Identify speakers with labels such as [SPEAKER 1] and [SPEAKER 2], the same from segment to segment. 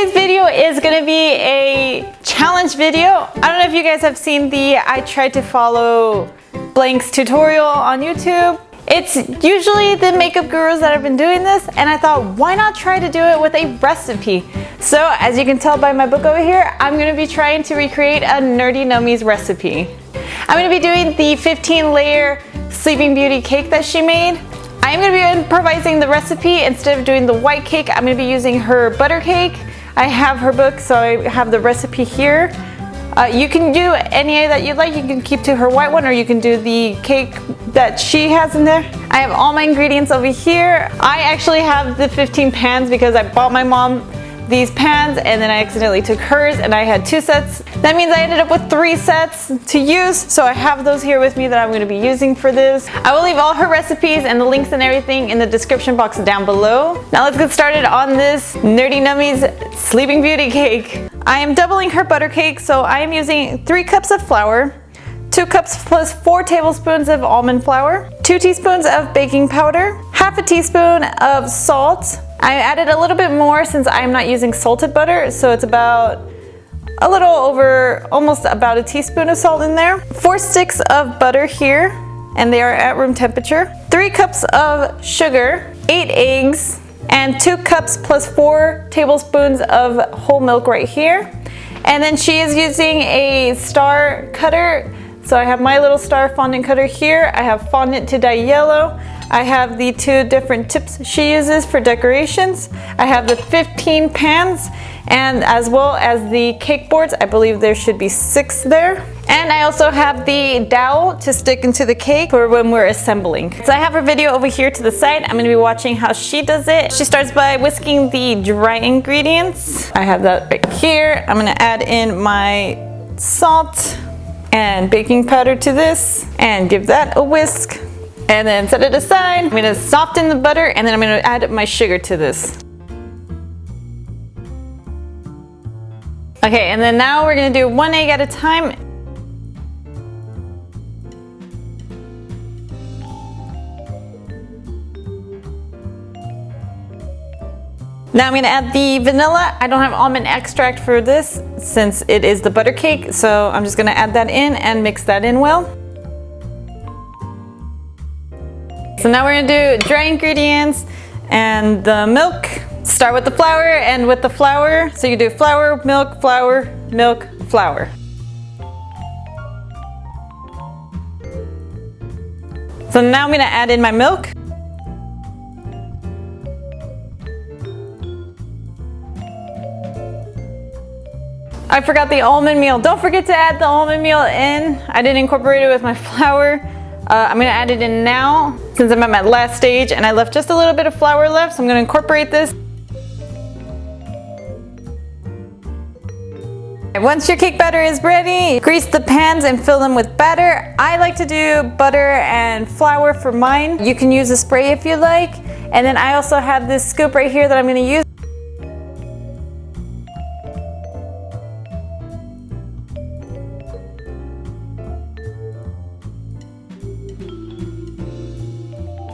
[SPEAKER 1] Today's video is going to be a challenge video. I don't know if you guys have seen the I tried to follow Blank's tutorial on YouTube. It's usually the makeup gurus that have been doing this, and I thought, why not try to do it with a recipe? So as you can tell by my book over here, I'm going to be trying to recreate a Nerdy Nummies recipe. I'm going to be doing the 15-layer Sleeping Beauty cake that she made. I'm going to be improvising the recipe. Instead of doing the white cake, I'm going to be using her butter cake. I have her book, so I have the recipe here. You can do any that you like. You can keep to her white one, or you can do the cake that she has in there. I have all my ingredients over here. I actually have the 15 pans because I bought my mom these pans and then I accidentally took hers and I had 2 sets. That means I ended up with 3 sets to use, so I have those here with me that I'm going to be using for this. I will leave all her recipes and the links and everything in the description box down below. Now let's get started on this Nerdy Nummies Sleeping Beauty cake. I am doubling her butter cake, so I am using 3 cups of flour, 2 cups plus 4 tablespoons of almond flour, 2 teaspoons of baking powder, half a teaspoon of salt. I added a little bit more since I'm not using salted butter, so it's about a little over, almost about a teaspoon of salt in there. 4 sticks of butter here, and they are at room temperature. 3 cups of sugar, 8 eggs, and 2 cups plus 4 tablespoons of whole milk right here. And then she is using a star cutter. So I have my little star fondant cutter here. I have fondant to dye yellow. I have the 2 different tips she uses for decorations. I have the 15 pans, and as well as the cake boards. I believe there should be 6 there. And I also have the dowel to stick into the cake for when we're assembling. So I have her video over here to the side. I'm going to be watching how she does it. She starts by whisking the dry ingredients. I have that right here. I'm going to add in my salt and baking powder to this and give that a whisk. And then set it aside. I'm going to soften the butter, and then I'm going to add my sugar to this. Okay, and then now we're going to do 1 egg at a time. Now I'm going to add the vanilla. I don't have almond extract for this since it is the butter cake, so I'm just going to add that in and mix that in well. So now we're going to do dry ingredients and the milk. Start with the flour and with the flour. So you do flour, milk, flour, milk, flour. So now I'm going to add in my milk. I forgot the almond meal. Don't forget to add the almond meal in. I didn't incorporate it with my flour. I'm going to add it in now since I'm at my last stage and I left just a little bit of flour left, so I'm going to incorporate this. Once your cake batter is ready, grease the pans and fill them with batter. I like to do butter and flour for mine. You can use a spray if you like. And then I also have this scoop right here that I'm going to use.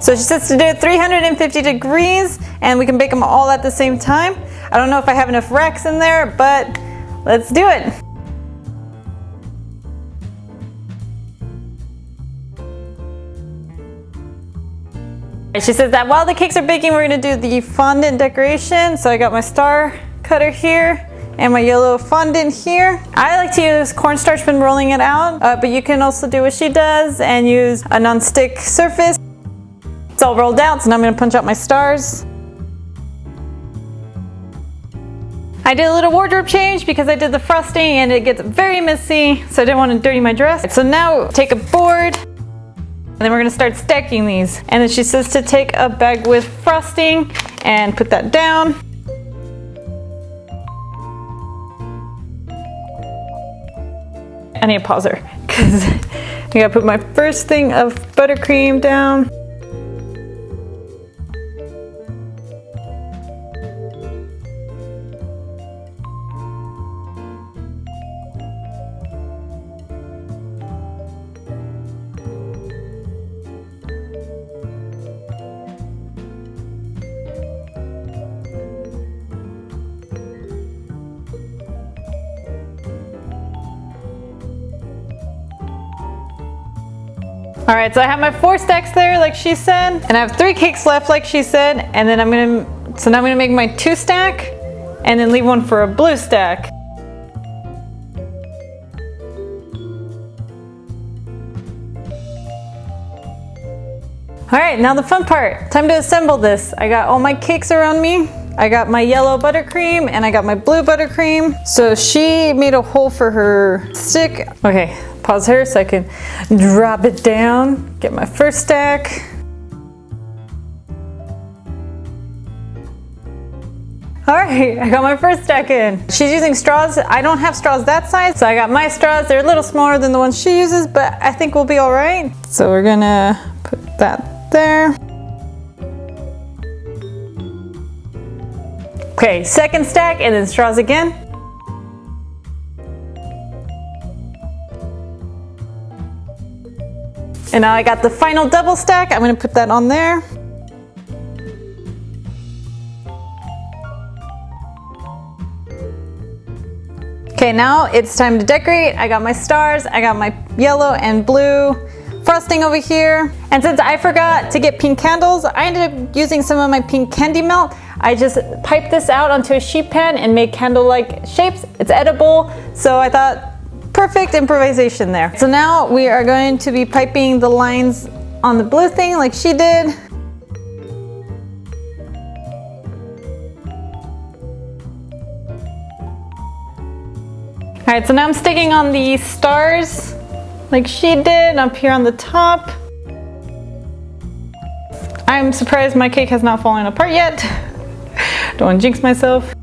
[SPEAKER 1] So she says to do it 350 degrees, and we can bake them all at the same time. I don't know if I have enough racks in there, but let's do it. She says that while the cakes are baking, we're going to do the fondant decoration. So I got my star cutter here and my yellow fondant here. I like to use cornstarch when rolling it out, but you can also do what she does and use a non-stick surface. It's all rolled out, so now I'm going to punch out my stars. I did a little wardrobe change because I did the frosting and it gets very messy, so I didn't want to dirty my dress. So now take a board, and then we're going to start stacking these. And then she says to take a bag with frosting and put that down. I need to pause her because I gotta put my first thing of buttercream down. All right, so I have my 4 stacks there, like she said, and I have 3 cakes left, like she said, and then now I'm gonna make my 2 stack, and then leave one for a blue stack. All right, now the fun part. Time to assemble this. I got all my cakes around me. I got my yellow buttercream and I got my blue buttercream. So she made a hole for her stick. Okay, pause her so I can drop it down. Get my first stack. All right, I got my first stack in. She's using straws. I don't have straws that size, so I got my straws. They're a little smaller than the ones she uses, but I think we'll be all right. So we're gonna put that there. Okay, second stack and then straws again. And now I got the final double stack. I'm gonna put that on there. Okay, now it's time to decorate. I got my stars, I got my yellow and blue frosting over here. And since I forgot to get pink candles, I ended up using some of my pink candy melt. I just piped this out onto a sheet pan and made candle-like shapes. It's edible, so I thought perfect improvisation there. So now we are going to be piping the lines on the blue thing like she did. All right, so now I'm sticking on the stars like she did up here on the top. I'm surprised my cake has not fallen apart yet. Don't want to jinx myself.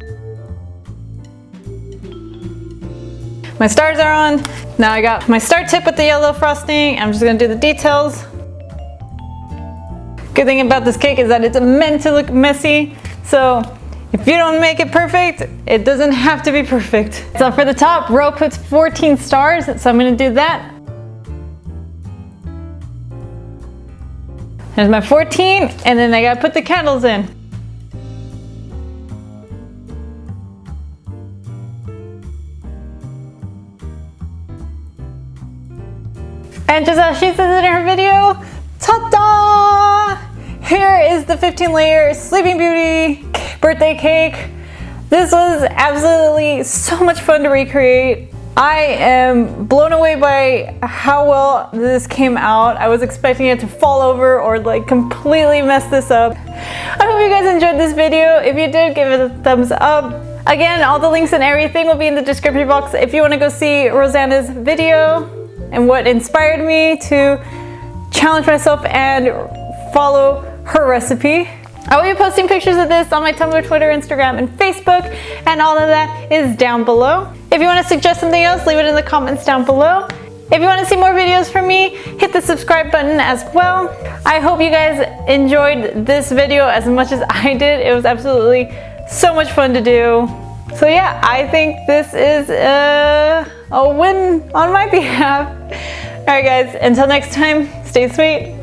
[SPEAKER 1] My stars are on. Now I got my star tip with the yellow frosting. I'm just gonna do the details. Good thing about this cake is that it's meant to look messy. So if you don't make it perfect, it doesn't have to be perfect. So for the top, Ro puts 14 stars, so I'm gonna do that. There's my 14, and then I gotta put the candles in. And just as she says in her video, ta-da! Here is the 15-layer Sleeping Beauty birthday cake. This was absolutely so much fun to recreate. I am blown away by how well this came out. I was expecting it to fall over or like completely mess this up. I hope you guys enjoyed this video. If you did, give it a thumbs up. Again, all the links and everything will be in the description box if you want to go see Rosanna's video and what inspired me to challenge myself and follow her recipe. I will be posting pictures of this on my Tumblr, Twitter, Instagram, and Facebook, and all of that is down below. If you want to suggest something else, leave it in the comments down below. If you want to see more videos from me, hit the subscribe button as well. I hope you guys enjoyed this video as much as I did. It was absolutely so much fun to do. So yeah, I think this is a win on my behalf. Alright guys, until next time, stay sweet.